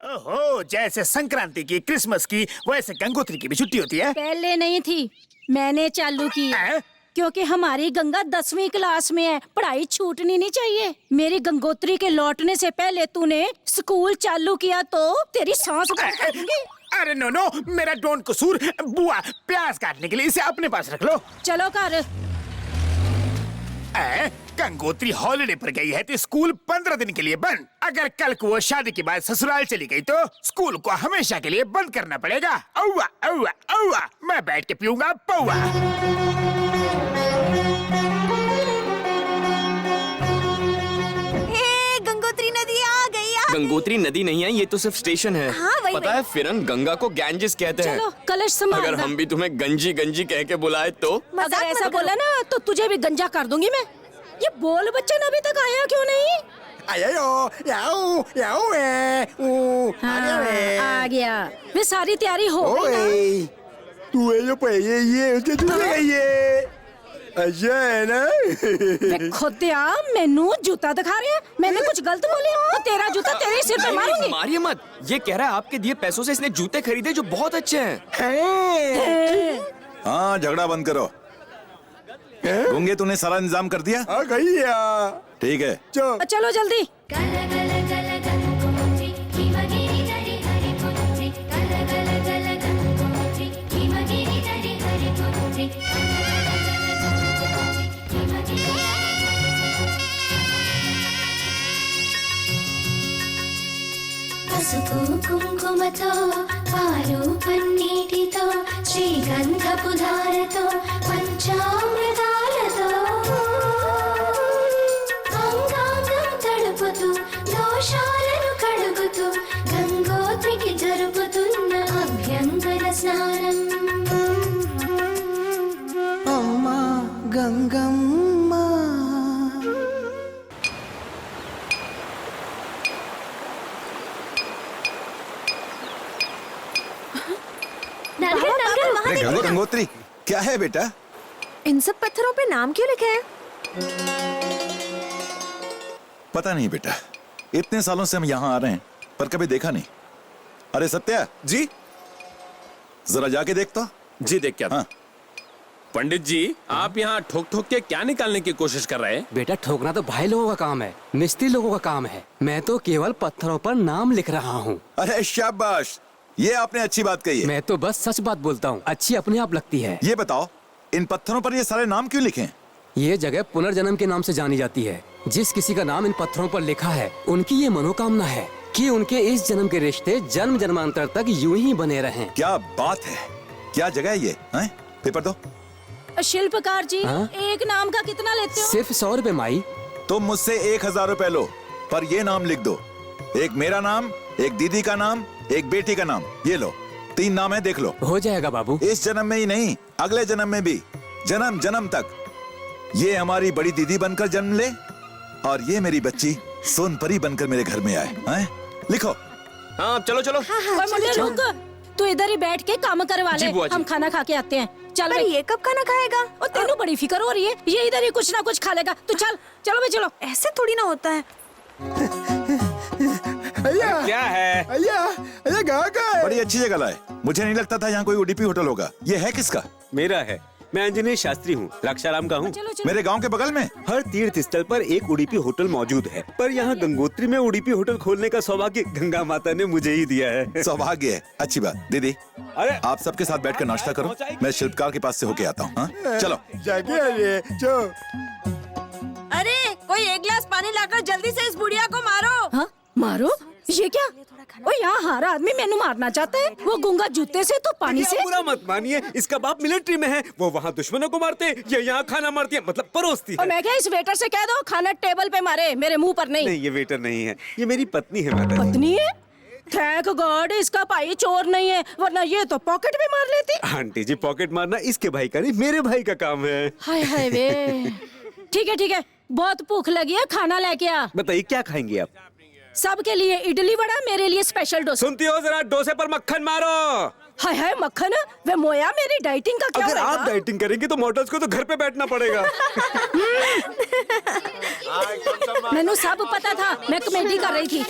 ओहो, जैसे संक्रांति की, क्रिसमस की, वैसे गंगोत्री की भी छुट्टी होती है। पहले नहीं थी, मैंने चालू की। क्योंकि हमारी गंगा 10वीं क्लास में है, पढ़ाई छूटनी नहीं चाहिए। मेरी गंगोत्री के लौटने से पहले तूने स्कूल चालू किया तो तेरी सांस बंद कर दूंगी। अरे नो, मेरा डोंट कसूर। बुआ, प्याज काटने के लिए इसे अपने पास रख लो। चलो कर। गंगोत्री हॉलिडे पर गई है तो स्कूल 15 दिन के लिए बंद। अगर कल को वो शादी के बाद ससुराल चली गई तो स्कूल को हमेशा के लिए बंद करना पड़ेगा। औवा औवा औवा, मैं बैठ के पीऊंगा पौवा। गंगोत्री नदी नहीं है, ये तो सिर्फ स्टेशन है। हाँ, पता है फिरन गंगा को गैंजेस कहते हैं। चलो कलश संभाल। अगर हम भी तुम्हें गंजी गंजी कह के बुलाए तो? अगर ऐसा बोला ना तो तुझे भी गंजा कर दूंगी मैं। ये बोल बच्चन अभी तक आया क्यों नहीं? हाँ, आ गया। वे सारी तैयारी हो गई अच्छा है ना? खुदिया मैनू जूता दिखा रहे हैं। मैंने कुछ गलत बोली तो तेरा जूता तेरे सिर पे मारूंगी। मारिए मत। ये कह रहा है आपके दिए पैसों से इसने जूते खरीदे जो बहुत अच्छे हैं। हाँ, झगड़ा बंद करो। गूंगे, तूने सारा इंतजाम कर दिया? आ गई या। ठीक है, चलो जल्दी। పసుపు కుంకుమతో పాలు పన్నీటితో శ్రీగంధపు ధారతో పంచామృతాలతో అంగాంగం తడుపుతూ దోషాలను కడుగుతూ గంగోత్రికి జరుపుతున్న అభ్యంగన స్నానం. అమ్మా గంగమ్మ. गंगोत्री, क्या है बेटा? इन सब पत्थरों पे नाम क्यों लिखे हैं? पता नहीं बेटा, इतने सालों से हम यहाँ आ रहे हैं पर कभी देखा नहीं। अरे सत्या जी, जरा जाके देखता। जी देख क्या? हाँ। पंडित जी, आप यहाँ ठोक ठोक के क्या निकालने की कोशिश कर रहे हैं? बेटा ठोकना तो भाई लोगों का काम है, मिस्त्री लोगों का काम है। मैं तो केवल पत्थरों पर नाम लिख रहा हूँ। अरे शाबाश, ये आपने अच्छी बात कही है। मैं तो बस सच बात बोलता हूँ, अच्छी अपने आप लगती है। ये बताओ, इन पत्थरों पर ये सारे नाम क्यों लिखे हैं? ये जगह पुनर्जन्म के नाम से जानी जाती है। जिस किसी का नाम इन पत्थरों पर लिखा है, उनकी ये मनोकामना है कि उनके इस जन्म के रिश्ते जन्म जन्मांतर तक यूं ही बने रहें। क्या बात है, क्या जगह है ये? हैं? पेपर दो। शिल्पकार जी, हाँ? एक नाम का कितना लेते हो? सिर्फ 100 रुपए माई। तुम मुझसे 1000 रुपए लो, पर ये नाम लिख दो। एक मेरा नाम, एक दीदी का नाम, एक बेटी का नाम। ये लो, 3 नाम है, देख लो। हो जाएगा बाबू। इस जन्म में ही नहीं, अगले जन्म में भी, जन्म जन्म तक। ये हमारी बड़ी दीदी बनकर जन्म ले और ये मेरी बच्ची सोनपरी बनकर मेरे घर में आए। हैं? लिखो। हाँ चलो चलो। मुझे रुक, तू इधर ही बैठ के काम करवा ले, हम खाना खा के आते हैं। चल पर ये कब खाना खाएगा? और तेनू बड़ी फिक्र हो रही है, ये इधर ही कुछ ना कुछ खा लेगा। तू चल, चलो भाई चलो। ऐसे थोड़ी ना होता है। क्या है? अय्या कहाँ है? बड़ी अच्छी जगह लाए। मुझे नहीं लगता था यहाँ कोई उडुपी होटल होगा। ये है किसका? मेरा है। मैं अंजनी शास्त्री हूँ, रक्षाराम का हूँ। मेरे गांव के बगल में हर तीर्थ स्थल पर एक उडुपी होटल मौजूद है, पर यहाँ गंगोत्री में उडुपी होटल खोलने का सौभाग्य गंगा माता ने मुझे ही दिया है। सौभाग्य है, अच्छी बात। दीदी, अरे आप सबके साथ बैठकर नाश्ता करो, मैं शिल्पकार के पास से होके आता हूँ। चलो। अरे कोई एक गिलास पानी लाकर जल्दी से इस बुढ़िया को मारो। हाँ? मारो? ये क्या? ओ यहाँ हर आदमी मैनू मारना चाहता है। वो गूंगा जूते से तो पानी से। बुरा मत मानिए, इसका बाप मिलिट्री में है। वो वहाँ दुश्मनों को मारते, ये यहाँ खाना मारती है, मतलब परोसती है। और मैं क्या इस वेटर से कह दो खाना टेबल पे मारे, मेरे मुंह पर नहीं। नहीं, ये वेटर नहीं है, ये मेरी पत्नी है। माता पत्नी है? थैंक गॉड इसका भाई चोर नहीं है, वरना ये तो पॉकेट में मार लेती। आंटी जी, पॉकेट मारना इसके भाई का नहीं, मेरे भाई का काम है। हाय हाय वे। ठीक है, बहुत भूख लगी है, खाना लेके आ। बताइए क्या खाएंगे आप? सबके लिए इडली वड़ा, मेरे लिए स्पेशल डोसा। सुनती हो, जरा डोसे पर मक्खन मारो। हाय हाय मक्खन, वे मोया मेरी डाइटिंग का क्या अगर होगा? आप डाइटिंग करेंगे तो मॉडल्स को तो घर पे बैठना पड़ेगा। मैंने सब पता था, मैं कमेटी कर रही थी।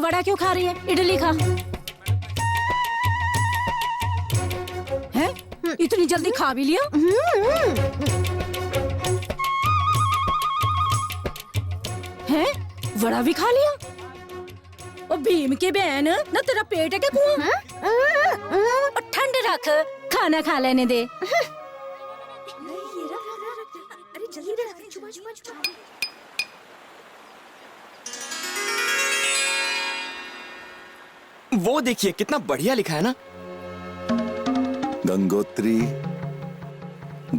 वड़ा क्यों खा रही है? इडली खा। है? इतनी जल्दी खा भी लिया? है? वड़ा भी खा लिया? ओ भीम की बहन, ना तेरा पेट है क्या कुआं? और ठंड रख, खाना खा लेने दे। अरे जल्दी रख, छुपा छुपा छुपा। वो देखिए कितना बढ़िया लिखा है ना। गंगोत्री,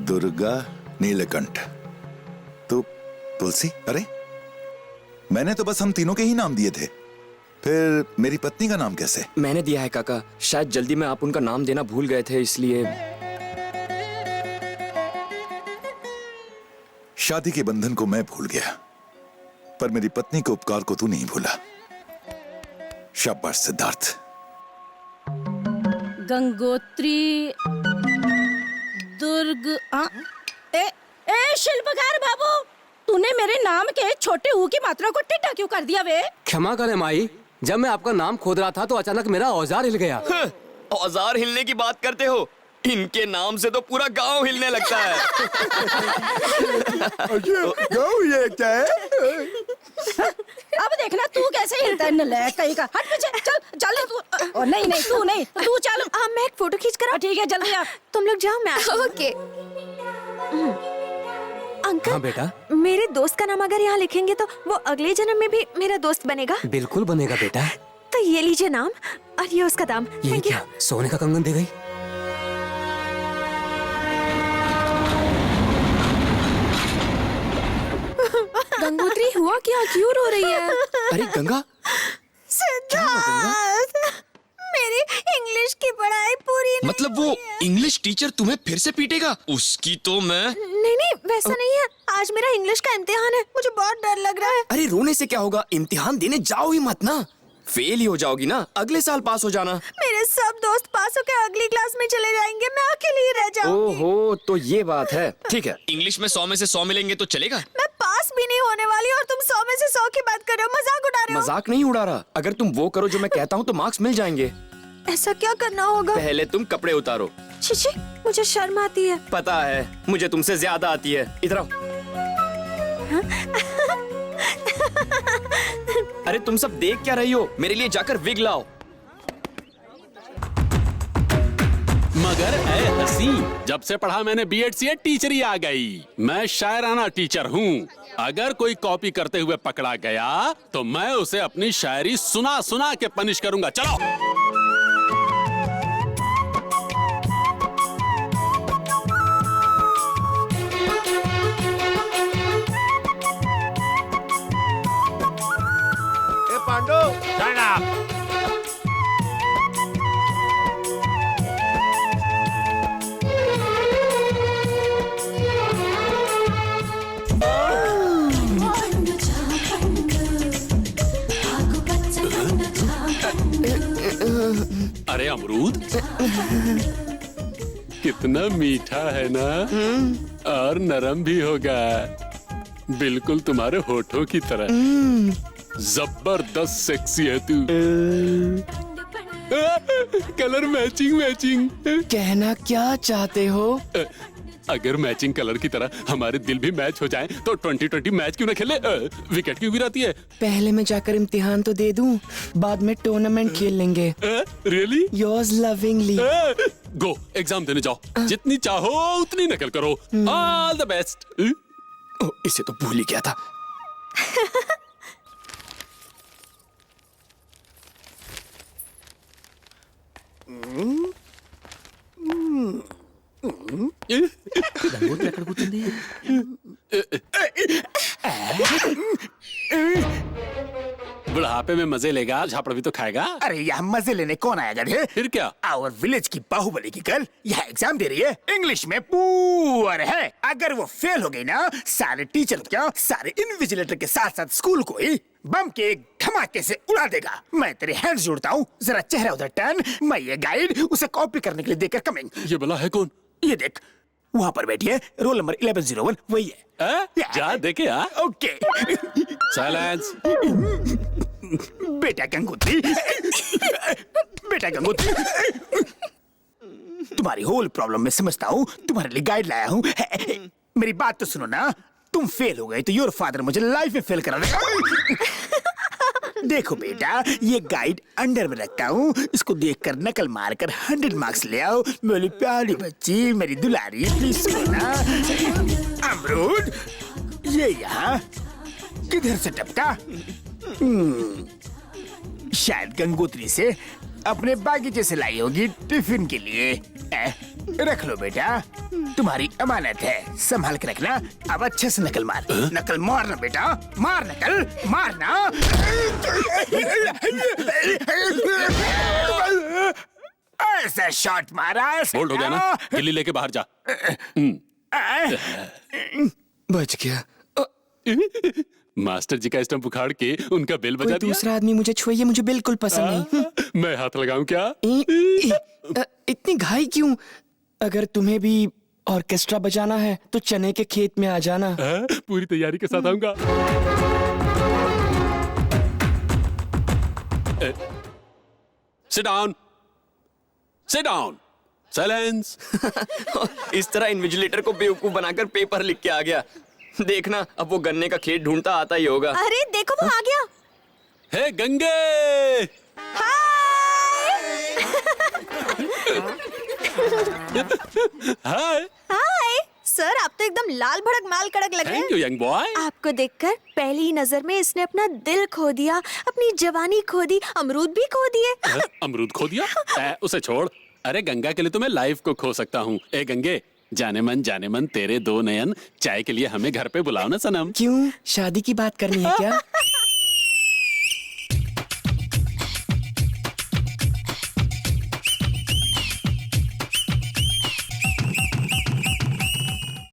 दुर्गा, नीलकंठ। तो तुलसी? अरे मैंने तो बस हम तीनों के ही नाम दिए थे, फिर मेरी पत्नी का नाम कैसे? मैंने दिया है काका, शायद जल्दी में आप उनका नाम देना भूल गए थे इसलिए। शादी के बंधन को मैं भूल गया, पर मेरी पत्नी के उपकार को तू नहीं भूला। शाबाश सिद्धार्थ। गंगोत्री, दुर्ग, ए शिल्पकार बाबू, तूने मेरे नाम के छोटे ऊ की मात्रा को टिड्डा क्यों कर दिया वे? क्षमा करें माई, जब मैं आपका नाम खोद रहा था तो अचानक मेरा औजार हिल गया। औजार हिलने की बात करते हो? इनके नाम से तो पूरा गांव हिलने लगता है। गाँव ये क्या है? अब देखना तू कैसे हिलता है नलायक कहीं का। हट पीछे, चल चल तू। ओ, नहीं तू नहीं, तू चल। मैं एक फोटो खींच कर। ठीक है जल्दी आ। तुम लोग जाओ, मैं ओके। अंकल, हाँ बेटा। मेरे दोस्त का नाम अगर यहाँ लिखेंगे तो वो अगले जन्म में भी मेरा दोस्त बनेगा। बिल्कुल बनेगा बेटा। तो ये लीजिए नाम और ये उसका दाम। ये क्या सोने का कंगन दे गई? गंगोत्री हुआ क्या? क्यों रो रही है? अरे गंगा, सिद्धार्थ, मेरी इंग्लिश की पढ़ाई पूरी नहीं मतलब वो इंग्लिश टीचर तुम्हें फिर से पीटेगा? उसकी तो मैं। नहीं वैसा नहीं है। आज मेरा इंग्लिश का इम्तिहान है, मुझे बहुत डर लग रहा है। अरे रोने से क्या होगा, इम्तिहान देने जाओ ही मत ना। फेल ही हो जाओगी ना, अगले साल पास हो जाना। मेरे सब दोस्त पास होकर अगली क्लास में चले जाएंगे, मैं अकेली ही रह जाऊंगी। ओहो, तो ये बात है। ठीक है, इंग्लिश में 100 में से 100 मिलेंगे तो चलेगा? मैं पास भी नहीं होने वाली और तुम 100 में से 100 की बात कर रहे हो, मजाक उड़ा रहे हो। मजाक नहीं उड़ा रहा, अगर तुम वो करो जो मैं कहता हूँ तो मार्क्स मिल जाएंगे। ऐसा क्या करना होगा? पहले तुम कपड़े उतारो। छी, मुझे शर्म आती है। पता है, मुझे तुमसे ज्यादा आती है। इधर आओ। अरे तुम सब देख क्या रही हो? मेरे लिए जाकर विग लाओ। मगर ऐ हसी, जब से पढ़ा मैंने बीएड से टीचर ही आ गई। मैं शायराना टीचर हूँ। अगर कोई कॉपी करते हुए पकड़ा गया तो मैं उसे अपनी शायरी सुना सुना के पनिश करूंगा। चलो। Pandu, stand up. अरे अमरूद, कितना मीठा है ना, और नरम भी होगा, बिल्कुल तुम्हारे होठों की तरह। जबरदस्त सेक्सी है तू। Colour matching. कहना क्या चाहते हो? अगर मैचिंग कलर की तरह हमारे दिल भी मैच हो जाएं, तो 2020 मैच क्यों ना खेले? विकेट क्यों गिराती है? पहले मैं जाकर इम्तिहान तो दे दूं, बाद में टूर्नामेंट खेल लेंगे। Really? Yours lovingly. Go, exam देने जाओ, जितनी चाहो उतनी नकल करो। All the best. इसे तो भूल ही गया था। बुढ़ापे में मजे लेगा, झापड़ भी तो खाएगा। अरे यहाँ मजे लेने कौन आया गधे? फिर क्या? आवर विलेज की बाहुबली की गर्ल यहाँ एग्जाम दे रही है, इंग्लिश में पुअर है। अगर वो फेल हो गई ना, सारे टीचर क्या, सारे इन्विजिलेटर के साथ साथ स्कूल को ही बम के एक धमाके से उड़ा देगा। मैं तेरे हैंड्स जोड़ता हूँ, जरा चेहरा उधर टर्न। मैं ये गाइड उसे कॉपी करने के लिए देकर कमिंग। ये बला है कौन? ये देख, वहाँ पर बैठी है, रोल नंबर 1101, वही है। जा देखे। ओके। साइलेंस। बेटा गंगोत्री, बेटा गंगोत्री, तुम्हारी होल प्रॉब्लम मैं समझता हूँ, तुम्हारे लिए गाइड लाया हूँ। मेरी बात तो सुनो ना, तुम फेल हो गए तो योर फादर मुझे लाइफ में फेल करा देगा। देखो बेटा, ये गाइड अंडर में रखता हूँ, इसको देखकर नकल मारकर 100 मार्क्स ले आओ। मेरी प्यारी बच्ची, मेरी दुलारी, प्लीज सुनो ना। अमरूद, ये यहाँ किधर से टपका? शायद गंगोत्री से अपने बागीचे से लाई होगी टिफिन के लिए। रख लो बेटा, तुम्हारी अमानत है, संभाल के रखना। अब अच्छे से नकल मार, नकल मारना बेटा, मार नकल, मारना। ऐसा शॉट मारा। बोल्ड हो गया ना, गिल्ली लेके बाहर जा। बच गया। मास्टर जी का स्टंप उखाड़ के उनका बेल बजा दिया। दूसरा आदमी मुझे छुए, ये मुझे बिल्कुल पसंद नहीं। मैं हाथ लगाऊं क्या? इतनी घाई क्यों? अगर तुम्हें भी ऑर्केस्ट्रा बजाना है तो चने के खेत में आ जाना। पूरी तैयारी के साथ आऊंगा। Sit down, sit down, silence. इस तरह इन्विजिलेटर को बेवकूफ बनाकर पेपर लिख के आ गया। देखना, अब वो गन्ने का खेत ढूंढता आता ही होगा। अरे देखो वो आ गया। हे गंगे, हाय। हाय सर, आप तो एकदम लाल भड़क माल कड़क लग रहे थैंक यू हैं। Young boy. आपको देखकर पहली ही नजर में इसने अपना दिल खो दिया, अपनी जवानी खो दी, अमरूद भी खो दिए। अमरूद खो दिया? उसे छोड़। अरे गंगा के लिए तो मैं लाइफ को खो सकता हूँ। ए गंगे, जाने मन तेरे दो नयन, चाय के लिए हमें घर पे बुलाओ ना सनम। क्यों, शादी की बात करनी है क्या?